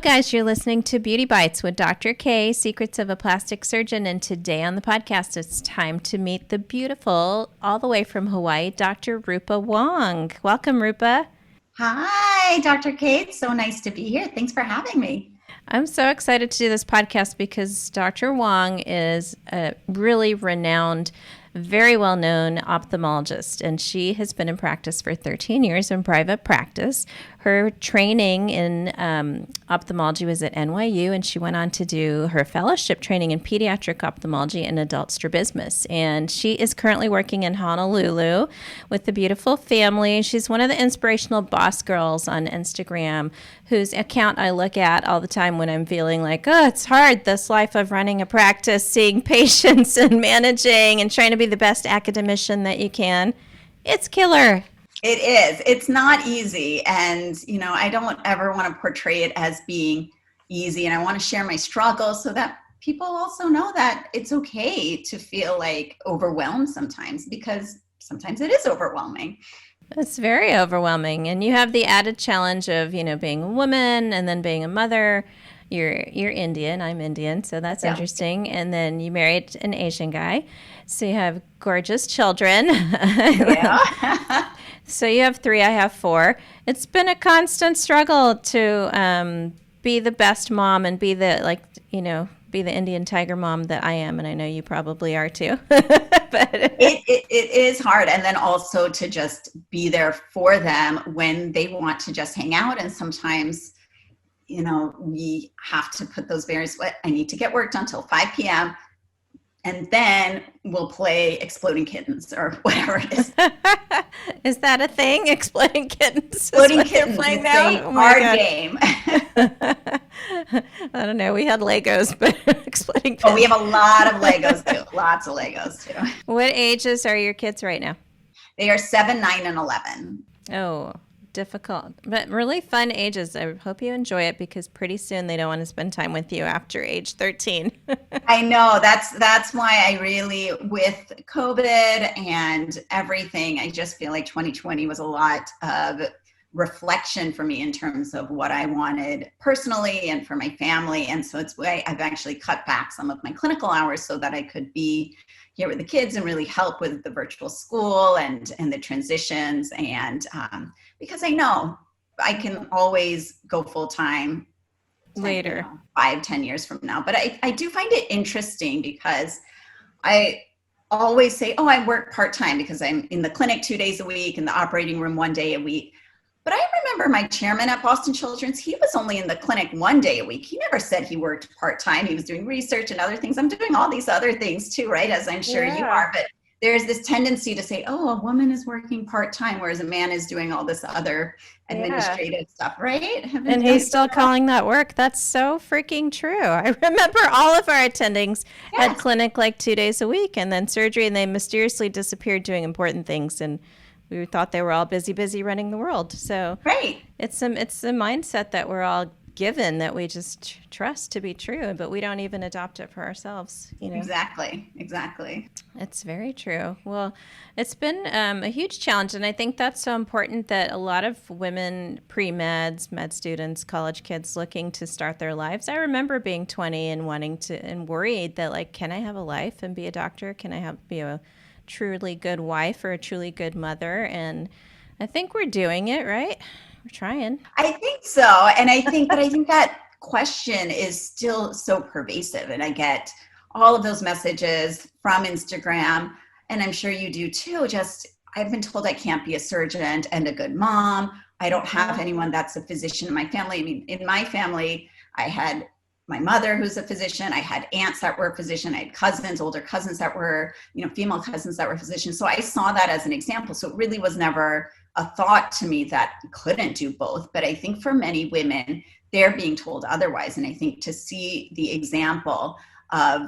guys. You're listening to Beauty Bytes with Dr. K, Secrets of a Plastic Surgeon. And today on the podcast, it's time to meet the beautiful, all the way from Hawaii, Dr. Rupa Wong. Welcome, Rupa. Hi, Dr. K. It's so nice to be here. Thanks for having me. I'm so excited to do this podcast because Dr. Wong is a really renowned, very well-known ophthalmologist, and she has been in practice for 13 years in private practice. Her training in ophthalmology was at NYU, and she went on to do her fellowship training in pediatric ophthalmology and adult strabismus. And she is currently working in Honolulu with the beautiful family. She's one of the inspirational boss girls on Instagram, whose account I look at all the time when I'm feeling like, oh, it's hard, this life of running a practice, seeing patients and managing and trying to be the best academician that you can. It's killer. It is. It's not easy. And, I don't ever want to portray it as being easy. And I want to share my struggles so that people also know that it's okay to feel like overwhelmed sometimes, because sometimes it is overwhelming. It's very overwhelming. And you have the added challenge of, being a woman and then being a mother. You're Indian. I'm Indian. So that's interesting. And then you married an Asian guy. So you have gorgeous children. Yeah. So you have 3, I have 4. It's been a constant struggle to be the best mom and be the, be the Indian tiger mom that I am. And I know you probably are too. But it is hard. And then also to just be there for them when they want to just hang out. And sometimes, we have to put those barriers. I need to get work done till 5 p.m. And then we'll play Exploding Kittens or whatever it is. Is that a thing? Exploding Kittens? Exploding Kittens is a hard game. I don't know. We had Legos, but Exploding Kittens. Oh, we have a lot of Legos too. Lots of Legos too. What ages are your kids right now? They are 7, 9, and 11. Oh, difficult, but really fun ages. I hope you enjoy it because pretty soon they don't want to spend time with you after age 13. I know. That's why I really, with COVID and everything, I just feel like 2020 was a lot of reflection for me in terms of what I wanted personally and for my family. And so it's why I've actually cut back some of my clinical hours so that I could be here with the kids and really help with the virtual school and the transitions. And because I know I can always go full time later, 5-10 years from now. But I do find it interesting because I always say, oh, I work part-time because I'm in the clinic 2 days a week, in the operating room 1 day a week. But I remember my chairman at Boston Children's, he was only in the clinic 1 day a week. He never said he worked part-time. He was doing research and other things. I'm doing all these other things too, right? As I'm sure you are. But there's this tendency to say, oh, a woman is working part-time, whereas a man is doing all this other administrative stuff, right? And he's still calling that work. That's so freaking true. I remember all of our attendings had clinic like 2 days a week and then surgery, and they mysteriously disappeared doing important things. And we thought they were all busy running the world. So it's a mindset that we're all given that we just trust to be true, but we don't even adopt it for ourselves. Exactly. It's very true. Well, it's been a huge challenge, and I think that's so important that a lot of women, pre-meds, med students, college kids looking to start their lives. I remember being 20 and wanting to, and worried that can I have a life and be a doctor? Can I be a truly good wife or a truly good mother? And I think we're doing it, right? We're trying. I think so. And I think that question is still so pervasive. And I get all of those messages from Instagram, and I'm sure you do too. I've been told I can't be a surgeon and a good mom. I don't have anyone that's a physician in my family. I mean, in my family, I had my mother who's a physician. I had aunts that were physicians. I had cousins, older cousins that were, female cousins that were physicians. So I saw that as an example. So it really was never a thought to me that I couldn't do both. But I think for many women, they're being told otherwise. And I think to see the example of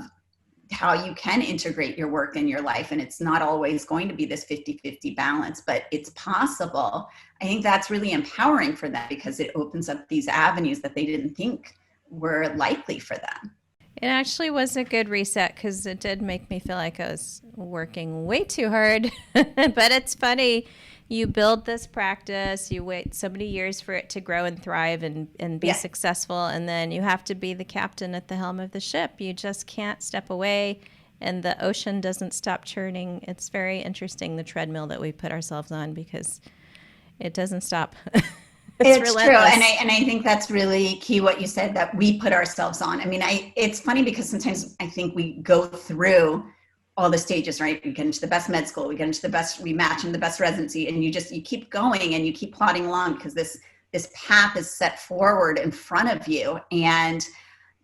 how you can integrate your work in your life, and it's not always going to be this 50-50 balance, but it's possible. I think that's really empowering for them because it opens up these avenues that they didn't think were likely for them. It actually was a good reset because it did make me feel like I was working way too hard. But it's funny you build this practice, you wait so many years for it to grow and thrive and be successful, and then you have to be the captain at the helm of the ship. You just can't step away, and the ocean doesn't stop churning. It's very interesting, the treadmill that we put ourselves on, because it doesn't stop. It's true. And I think that's really key what you said, that we put ourselves on. I mean, it's funny because sometimes I think we go through all the stages, right? We get into the best med school, we get into the best, we match in the best residency, and you keep going and you keep plodding along because this path is set forward in front of you. And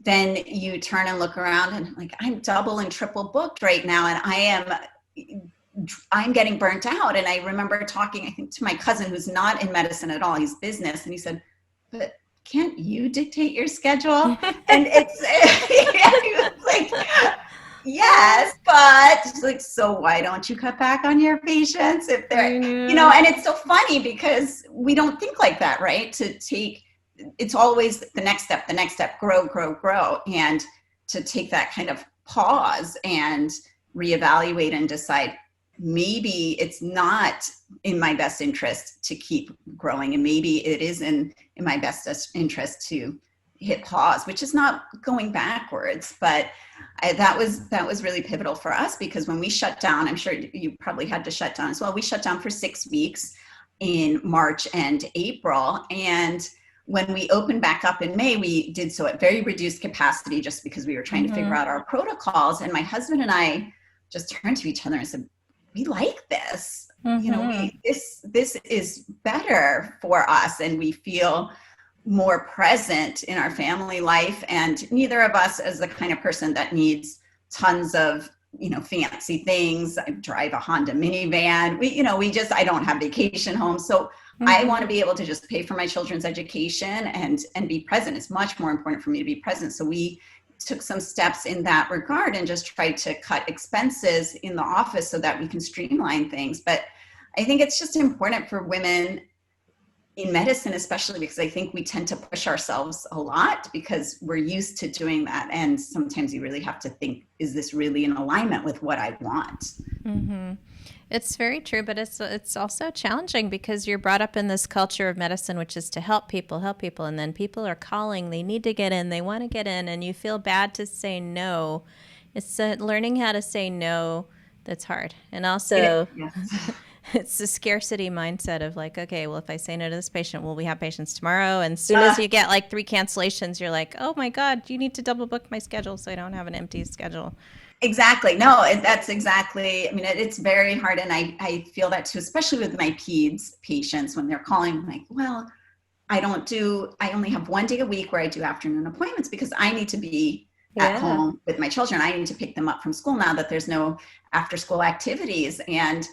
then you turn and look around and like, I'm double and triple booked right now. And I'm getting burnt out. And I remember talking, I think, to my cousin who's not in medicine at all, he's business. And he said, but can't you dictate your schedule? And he was like, yes, but it's like, so why don't you cut back on your patients if they're, and it's so funny because we don't think like that, right? It's always the next step, grow. And to take that kind of pause and reevaluate and decide, maybe it's not in my best interest to keep growing, and maybe it is in my best interest to hit pause, which is not going backwards. But that was really pivotal for us, because when we shut down, I'm sure you probably had to shut down as well. We shut down for 6 weeks in March and April. And when we opened back up in May, we did so at very reduced capacity just because we were trying to figure out our protocols. And my husband and I just turned to each other and said, we like this. This is better for us, and we feel more present in our family life. And neither of us is the kind of person that needs tons of, fancy things. I drive a Honda minivan. I don't have vacation homes. So I want to be able to just pay for my children's education and be present. It's much more important for me to be present. So we took some steps in that regard and just tried to cut expenses in the office so that we can streamline things. But I think it's just important for women in medicine, especially because I think we tend to push ourselves a lot because we're used to doing that. And sometimes you really have to think, is this really in alignment with what I want? It's very true, but it's also challenging because you're brought up in this culture of medicine, which is to help people, and then people are calling, they need to get in, they want to get in, and you feel bad to say no. It's learning how to say no that's hard. And also it's the scarcity mindset of like, okay, well, if I say no to this patient, will we have patients tomorrow? And as soon as you get like 3 cancellations, you're like, oh my God, you need to double book my schedule so I don't have an empty schedule. Exactly. No, that's exactly, it's very hard. And I feel that too, especially with my peds patients when they're calling, I'm like, well, I only have 1 day a week where I do afternoon appointments because I need to be at home with my children. I need to pick them up from school now that there's no after school activities. And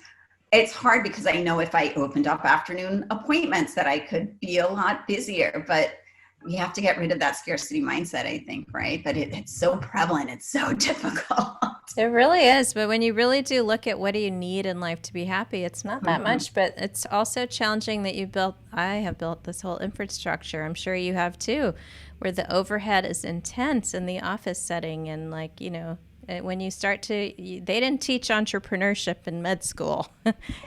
it's hard because I know if I opened up afternoon appointments that I could be a lot busier, but we have to get rid of that scarcity mindset, I think, right? But it's so prevalent. It's so difficult. It really is. But when you really do look at what do you need in life to be happy, it's not that much, but it's also challenging that I have built this whole infrastructure. I'm sure you have too, where the overhead is intense in the office setting. And like, when you start they didn't teach entrepreneurship in med school.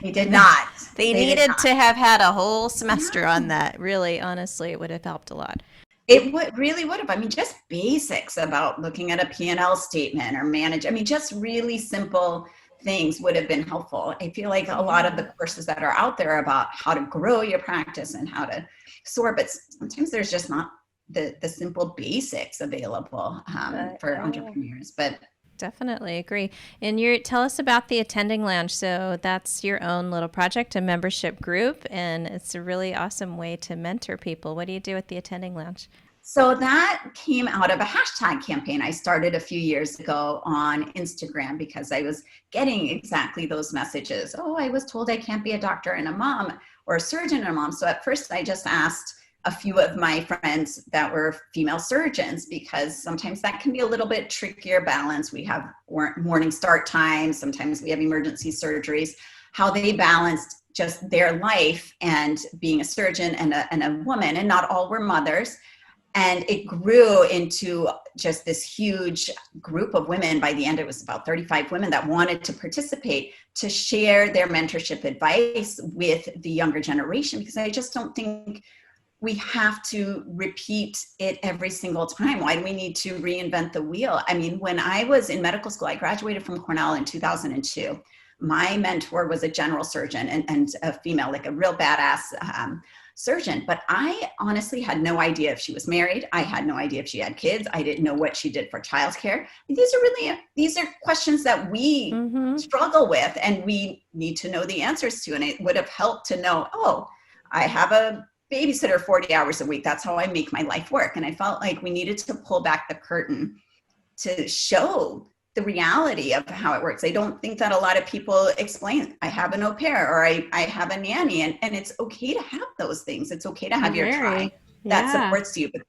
They did not. They needed to have had a whole semester on that. Really, honestly, it would have helped a lot. It really would have. Just basics about looking at a P&L statement or just really simple things would have been helpful. I feel like a lot of the courses that are out there about how to grow your practice and how to soar, but sometimes there's just not the simple basics available for entrepreneurs. But definitely agree. And tell us about the Attending Lounge. So that's your own little project, a membership group, and it's a really awesome way to mentor people. What do you do with the Attending Lounge? So that came out of a hashtag campaign I started a few years ago on Instagram because I was getting exactly those messages. Oh, I was told I can't be a doctor and a mom or a surgeon and a mom. So at first I just asked a few of my friends that were female surgeons, because sometimes that can be a little bit trickier balance. We have morning start times. Sometimes we have emergency surgeries, how they balanced just their life and being a surgeon and a woman, and not all were mothers. And it grew into just this huge group of women. By the end, it was about 35 women that wanted to participate, to share their mentorship advice with the younger generation, because I just don't think we have to repeat it every single time. Why do we need to reinvent the wheel? I mean, when I was in medical school, I graduated from Cornell in 2002. My mentor was a general surgeon and a female, like a real badass surgeon. But I honestly had no idea if she was married. I had no idea if she had kids. I didn't know what she did for childcare. These are questions that we struggle with, and we need to know the answers to. And it would have helped to know, oh, I have a babysitter 40 hours a week. That's how I make my life work. And I felt like we needed to pull back the curtain to show the reality of how it works. I don't think that a lot of people explain, I have an au pair, or I have a nanny, and it's okay to have those things. It's okay to have your tribe that supports you, but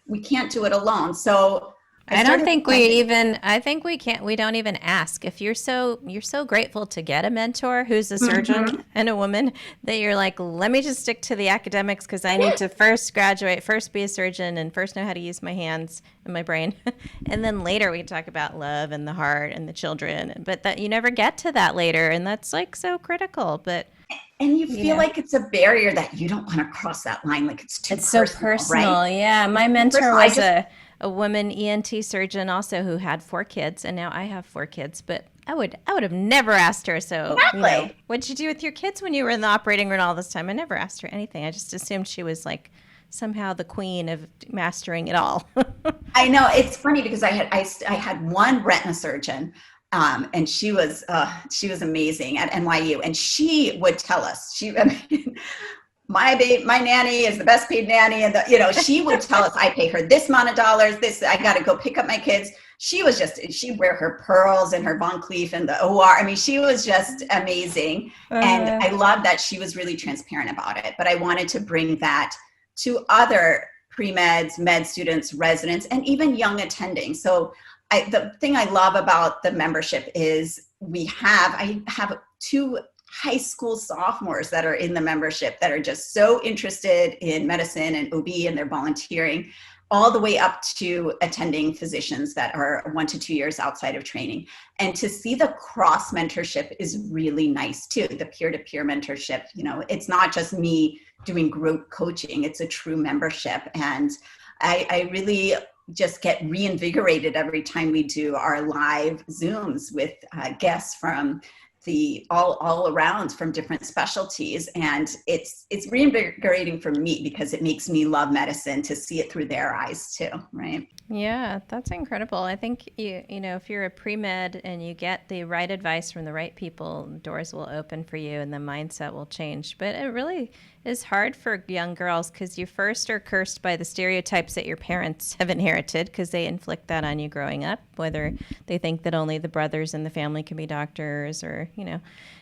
we can't do it alone. So I think we don't even ask. If you're so grateful to get a mentor who's a surgeon and a woman, that you're like, let me just stick to the academics, because I need to first graduate, first be a surgeon, and first know how to use my hands and my brain. And then later we can talk about love and the heart and the children. But that you never get to that later, and that's like so critical. And you feel like it's a barrier that you don't want to cross that line. Like it's so personal, right? Yeah. My mentor was a woman ENT surgeon also, who had 4 kids, and now I have 4 kids, but I would have never asked her. So, what'd you do with your kids when you were in the operating room all this time? I never asked her anything. I just assumed she was like somehow the queen of mastering it all. I know, it's funny because I had one retina surgeon, and she was amazing at NYU, and she would tell us, my nanny is the best paid nanny, and she would tell us, I pay her this amount of dollars, I got to go pick up my kids. She'd wear her pearls and her Von Cleef in the OR. I mean, she was just amazing. And I love that she was really transparent about it. But I wanted to bring that to other pre-meds, med students, residents, and even young attending. So the thing I love about the membership is I have 2 high school sophomores that are in the membership that are just so interested in medicine and OB, and they're volunteering, all the way up to attending physicians that are 1 to 2 years outside of training. And to see the cross mentorship is really nice too. The peer-to-peer mentorship, it's not just me doing group coaching, it's a true membership. And I really just get reinvigorated every time we do our live Zooms with guests from all around from different specialties. And it's reinvigorating for me because it makes me love medicine to see it through their eyes too, right? Yeah, that's incredible. I think if you're a pre-med and you get the right advice from the right people, doors will open for you and the mindset will change. But it really is hard for young girls, because you first are cursed by the stereotypes that your parents have inherited, because they inflict that on you growing up, whether they think that only the brothers in the family can be doctors, or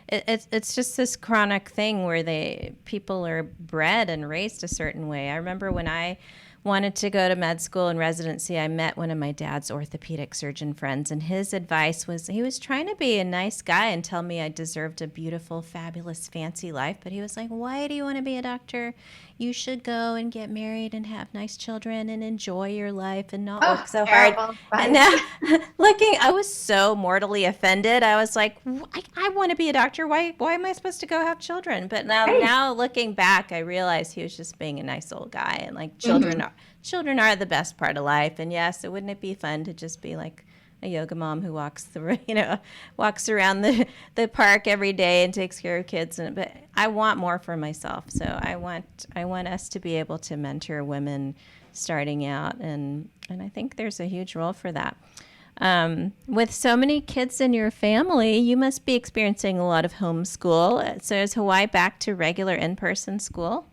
it's just this chronic thing where people are bred and raised a certain way. I remember when I wanted to go to med school and residency, I met one of my dad's orthopedic surgeon friends, and his advice was, he was trying to be a nice guy and tell me I deserved a beautiful, fabulous, fancy life. But he was like, why do you want to be a doctor? You should go and get married and have nice children and enjoy your life and not work so hard. And now I was so mortally offended. I was like, I want to be a doctor. Why am I supposed to go have children? But now looking back, I realized he was just being a nice old guy, and like children are the best part of life. And yes, wouldn't it be fun to just be like a yoga mom who walks around the park every day and takes care of kids. But I want more for myself. So I want us to be able to mentor women starting out, and I think there's a huge role for that. With so many kids in your family, you must be experiencing a lot of homeschool. So is Hawaii back to regular in-person school?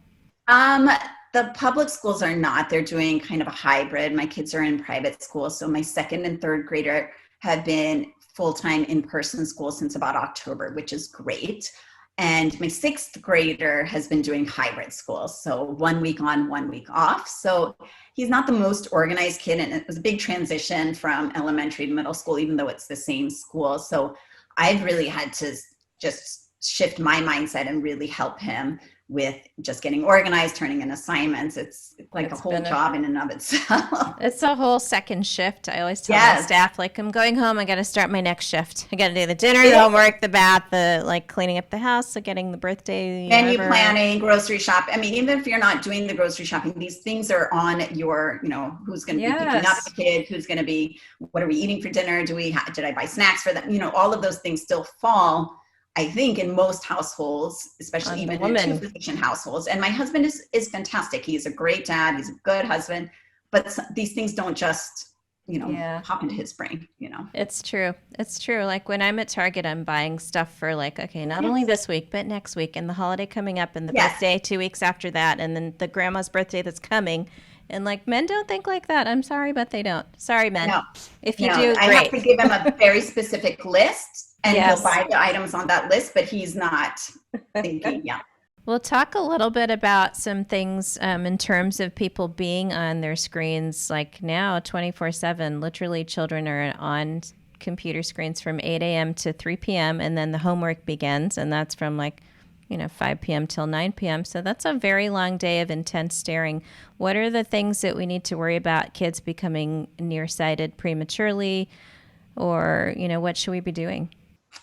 The public schools are not. They're doing kind of a hybrid. My kids are in private school. So my 2nd and 3rd grader have been full-time in-person school since about October, which is great. And my 6th grader has been doing hybrid school. So 1 week on, 1 week off. So he's not the most organized kid. And it was a big transition from elementary to middle school, even though it's the same school. So I've really had to just shift my mindset and really help him with just getting organized, turning in assignments. It's like a whole job in and of itself. It's a whole second shift. I always tell my Yes. staff, like, I'm going home, I got to start my next shift. I got to do the dinner, the homework, the bath, the like cleaning up the house, so getting the birthday menu planning, grocery shop. I mean, even if you're not doing the grocery shopping, these things are on your, you know, who's going to be picking up the kid, who's going to be, what are we eating for dinner? Did I buy snacks for them? You know, all of those things still fall, I think, in most households, especially even in two-physician households. And my husband is fantastic. He's a great dad. He's a good husband. But these things don't just, you know, hop into his brain, you know. It's true. It's true. Like when I'm at Target, I'm buying stuff for like, okay, not only this week, but next week, and the holiday coming up, and the birthday 2 weeks after that, and then the grandma's birthday that's coming. And like, men don't think like that. I'm sorry, but they don't. Sorry, men. No. If you do, great. I have to give him a very specific list. And he'll buy the items on that list, but he's not thinking, We'll talk a little bit about some things in terms of people being on their screens, like now 24/7. Literally, children are on computer screens from 8 a.m. to 3 p.m. and then the homework begins, and that's from like, 5 p.m. till 9 p.m. So that's a very long day of intense staring. What are the things that we need to worry about kids becoming nearsighted prematurely, or, what should we be doing?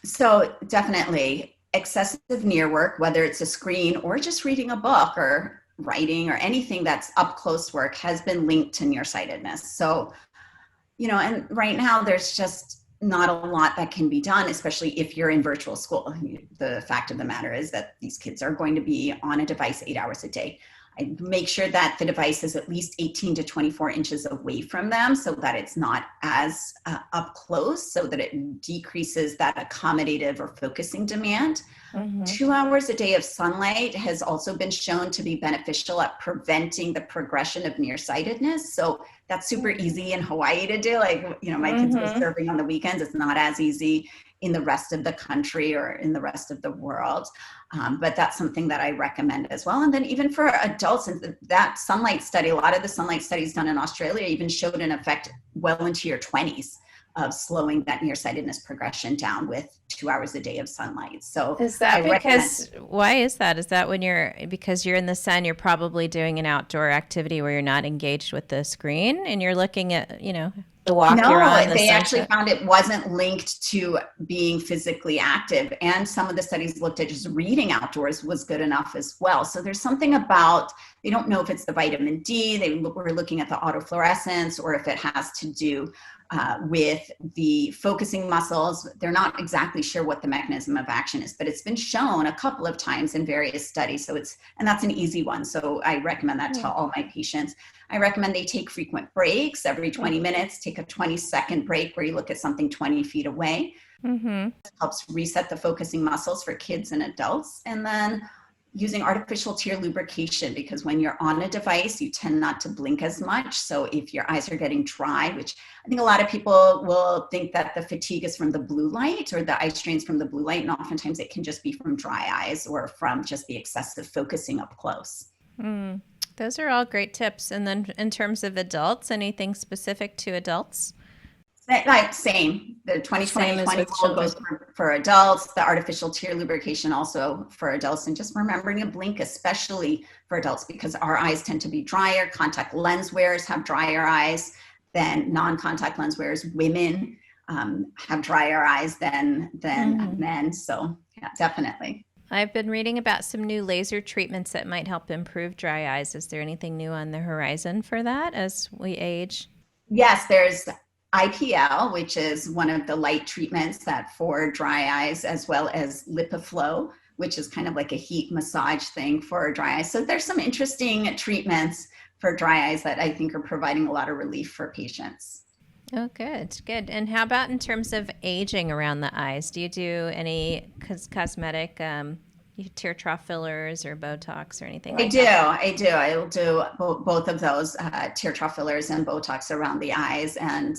So definitely excessive near work, whether it's a screen or just reading a book or writing or anything that's up close work, has been linked to nearsightedness. So, and right now there's just not a lot that can be done, especially if you're in virtual school. The fact of the matter is that these kids are going to be on a device 8 hours a day. I make sure that the device is at least 18 to 24 inches away from them so that it's not as up close, so that it decreases that accommodative or focusing demand. 2 hours a day of sunlight has also been shown to be beneficial at preventing the progression of nearsightedness. So that's super easy in Hawaii to do. Like, my kids go surfing on the weekends. It's not as easy in the rest of the country or in the rest of the world. But that's something that I recommend as well. And then even for adults, and that sunlight study, a lot of the sunlight studies done in Australia even showed an effect well into your 20s of slowing that nearsightedness progression down with 2 hours a day of sunlight. So is that why is that? Is that because you're in the sun, you're probably doing an outdoor activity where you're not engaged with the screen and you're looking at, the walk you're on? They actually found it wasn't linked to being physically active. And some of the studies looked at just reading outdoors was good enough as well. So there's something about, they don't know if it's the vitamin D, they were looking at the autofluorescence, or if it has to do with the focusing muscles. They're not exactly sure what the mechanism of action is, but it's been shown a couple of times in various studies. So and that's an easy one. So I recommend that to all my patients. I recommend they take frequent breaks every 20 minutes, take a 20-second break where you look at something 20 feet away. It helps reset the focusing muscles for kids and adults. And then using artificial tear lubrication, because when you're on a device, you tend not to blink as much. So if your eyes are getting dry, which I think a lot of people will think that the fatigue is from the blue light or the eye strains from the blue light, and oftentimes it can just be from dry eyes or from just the excessive focusing up close. Those are all great tips. And then in terms of adults, anything specific to adults? Same. The 20/20/20 rule goes for adults. The artificial tear lubrication also for adults, and just remembering to blink, especially for adults, because our eyes tend to be drier. Contact lens wearers have drier eyes than non-contact lens wearers. Women have drier eyes than men. So yeah, definitely. I've been reading about some new laser treatments that might help improve dry eyes. Is there anything new on the horizon for that as we age? Yes, there's IPL, which is one of the light treatments that for dry eyes, as well as LipiFlow, which is kind of like a heat massage thing for dry eyes. So there's some interesting treatments for dry eyes that I think are providing a lot of relief for patients. Oh, good. And how about in terms of aging around the eyes? Do you do any cosmetic tear trough fillers or Botox or anything like that? I do. I'll do both of those, tear trough fillers and Botox around the eyes. And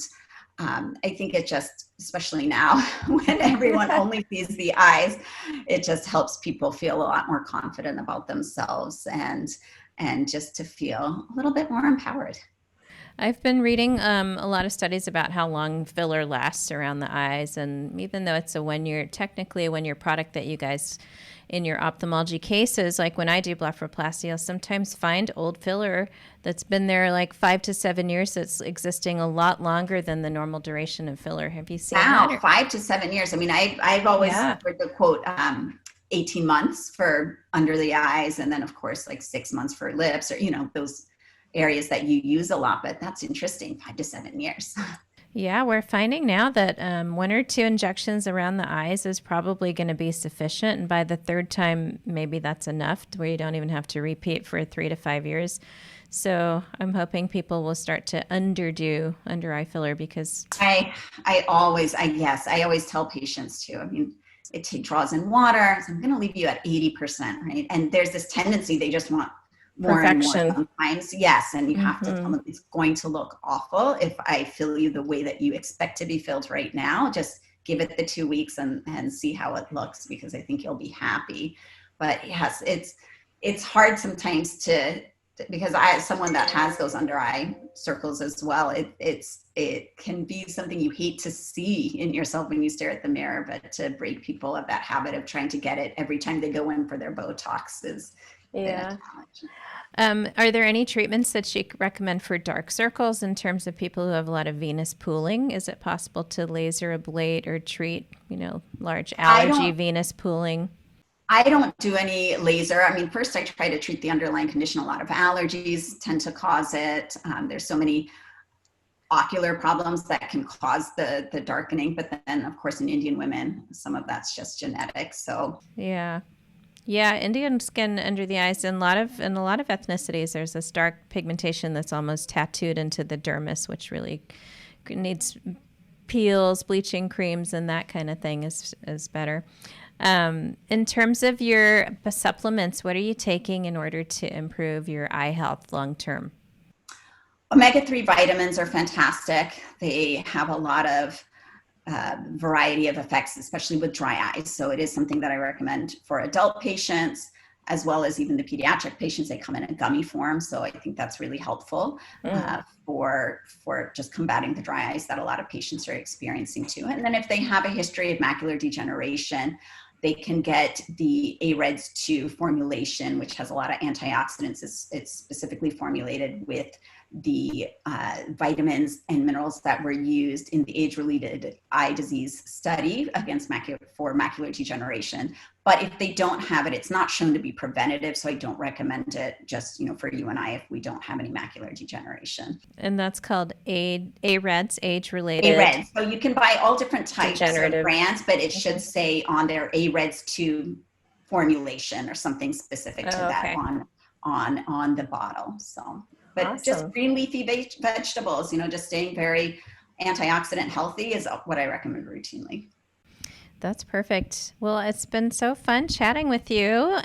I think it just, especially now when everyone only sees the eyes, it just helps people feel a lot more confident about themselves and just to feel a little bit more empowered. I've been reading a lot of studies about how long filler lasts around the eyes. And even though it's technically a 1 year product that you guys in your ophthalmology cases, like when I do blepharoplasty, I'll sometimes find old filler that's been there like 5 to 7 years that's existing a lot longer than the normal duration of filler. Have you seen that? Wow, 5 to 7 years. I mean, I've always heard the quote, 18 months for under the eyes, and then of course like 6 months for lips, or those areas that you use a lot. But that's interesting, 5 to 7 years. Yeah, we're finding now that 1 or 2 injections around the eyes is probably going to be sufficient. And by the third time, maybe that's enough where you don't even have to repeat for 3 to 5 years. So I'm hoping people will start to underdo under eye filler because I always tell patients too. I mean, it draws in water, so I'm going to leave you at 80%, right? And there's this tendency they just want more perfection. And more sometimes. Yes, and you have to tell them it's going to look awful if I fill you the way that you expect to be filled right now. Just give it the 2 weeks and see how it looks, because I think you'll be happy. But yes, it's hard sometimes because as someone that has those under eye circles as well, it can be something you hate to see in yourself when you stare at the mirror, but to break people of that habit of trying to get it every time they go in for their Botox is been a challenge. Are there any treatments that you recommend for dark circles in terms of people who have a lot of venous pooling? Is it possible to laser ablate or treat, large allergy venous pooling? I don't do any laser. I mean, first I try to treat the underlying condition. A lot of allergies tend to cause it. There's so many ocular problems that can cause the darkening. But then, of course, in Indian women, some of that's just genetic. So yeah, Indian skin under the eyes in a lot of ethnicities, there's this dark pigmentation that's almost tattooed into the dermis, which really needs peels, bleaching creams, and that kind of thing is better. In terms of your supplements, what are you taking in order to improve your eye health long term? Omega-3 vitamins are fantastic. They have a lot of variety of effects, especially with dry eyes. So it is something that I recommend for adult patients, as well as even the pediatric patients. They come in a gummy form. So I think that's really helpful for just combating the dry eyes that a lot of patients are experiencing too. And then if they have a history of macular degeneration, they can get the AREDS 2 formulation, which has a lot of antioxidants. It's specifically formulated with the vitamins and minerals that were used in the age-related eye disease study against macular degeneration. But if they don't have it, it's not shown to be preventative. So I don't recommend it just, for you and I, if we don't have any macular degeneration. And that's called AREDS, age-related. AREDS. So you can buy all different types of brands, but it should say on their AREDS 2 formulation or something specific to that on the bottle. So, but awesome. Just green leafy vegetables, just staying very antioxidant healthy is what I recommend routinely. That's perfect. Well, it's been so fun chatting with you.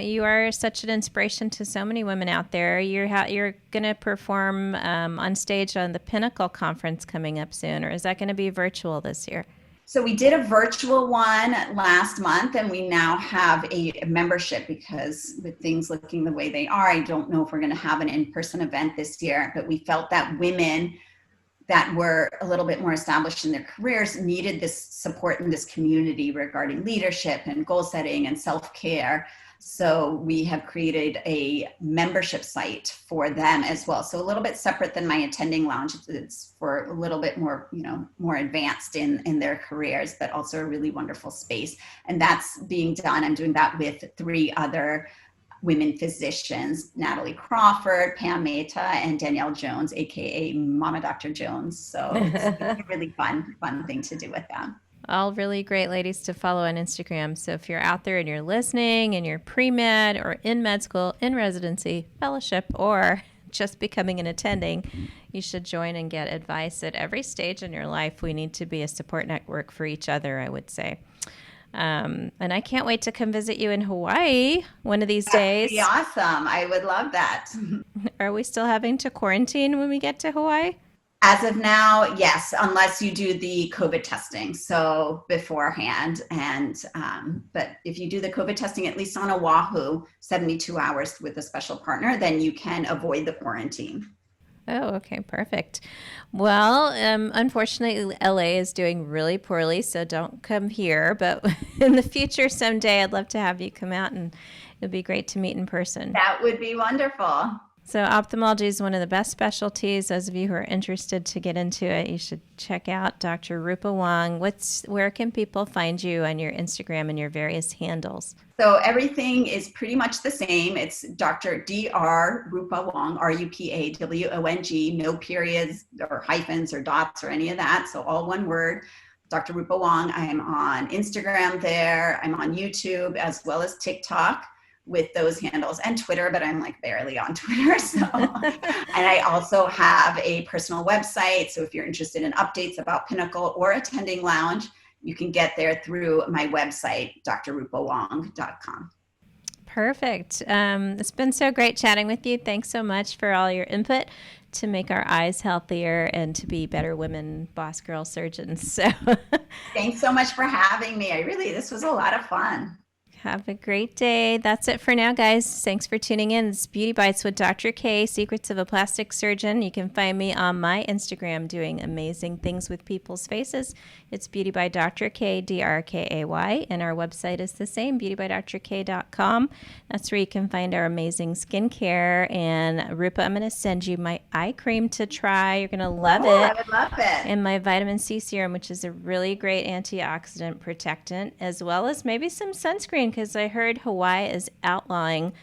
You are such an inspiration to so many women out there. You're going to perform on stage on the Pinnacle Conference coming up soon, or is that going to be virtual this year? So we did a virtual one last month, and we now have a membership, because with things looking the way they are, I don't know if we're going to have an in-person event this year, but we felt that women that were a little bit more established in their careers needed this support in this community regarding leadership and goal setting and self-care. So we have created a membership site for them as well. So a little bit separate than my attending lounge. It's for a little bit more, more advanced in their careers, but also a really wonderful space. And that's being done. I'm doing that with 3 other women physicians, Natalie Crawford, Pam Mehta, and Danielle Jones, aka Mama Dr. Jones. So it's a really fun thing to do with them. All really great ladies to follow on Instagram. So if you're out there and you're listening and you're pre-med or in med school, in residency, fellowship, or just becoming an attending, you should join and get advice at every stage in your life. We need to be a support network for each other, I would say. And I can't wait to come visit you in Hawaii one of these days. That'd be awesome. I would love that. Are we still having to quarantine when we get to Hawaii? As of now, yes, unless you do the COVID testing. So beforehand, but if you do the COVID testing, at least on Oahu, 72 hours with a special partner, then you can avoid the quarantine. Oh, okay, perfect. Well, unfortunately, LA is doing really poorly, so don't come here. But in the future, someday, I'd love to have you come out, and it'd be great to meet in person. That would be wonderful. So ophthalmology is one of the best specialties. Those of you who are interested to get into it, you should check out Dr. Rupa Wong. Where can people find you on your Instagram and your various handles? So everything is pretty much the same. It's Dr. Dr. Rupa Wong, RupaWong, no periods or hyphens or dots or any of that. So all one word, Dr. Rupa Wong. I am on Instagram there. I'm on YouTube as well as TikTok with those handles, and Twitter, but I'm like barely on Twitter. So, and I also have a personal website. So if you're interested in updates about Pinnacle or attending lounge, you can get there through my website, drrupawong.com. Perfect. It's been so great chatting with you. Thanks so much for all your input to make our eyes healthier and to be better women, boss girl surgeons. So thanks so much for having me. This was a lot of fun. Have a great day. That's it for now, guys. Thanks for tuning in. It's Beauty Bytes with Dr. K, Secrets of a Plastic Surgeon. You can find me on my Instagram doing amazing things with people's faces. It's Beauty by Dr. K, DRKAY, and our website is the same, beautybydrk.com. That's where you can find our amazing skincare. And Rupa, I'm going to send you my eye cream to try. You're going to love it. I would love it. And my vitamin C serum, which is a really great antioxidant protectant, as well as maybe some sunscreen, because I heard Hawaii is outlawing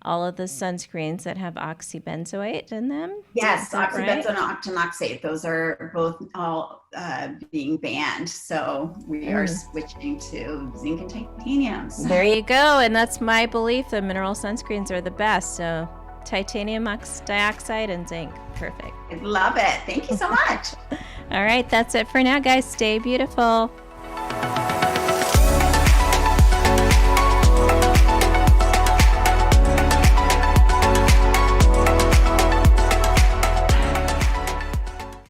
all of the sunscreens that have oxybenzoate in them. Yes, oxybenzoate and octinoxate. Those are both all being banned. So we are switching to zinc and titanium. So. There you go. And that's my belief. The mineral sunscreens are the best. So titanium dioxide and zinc. Perfect. I love it. Thank you so much. All right. That's it for now, guys. Stay beautiful.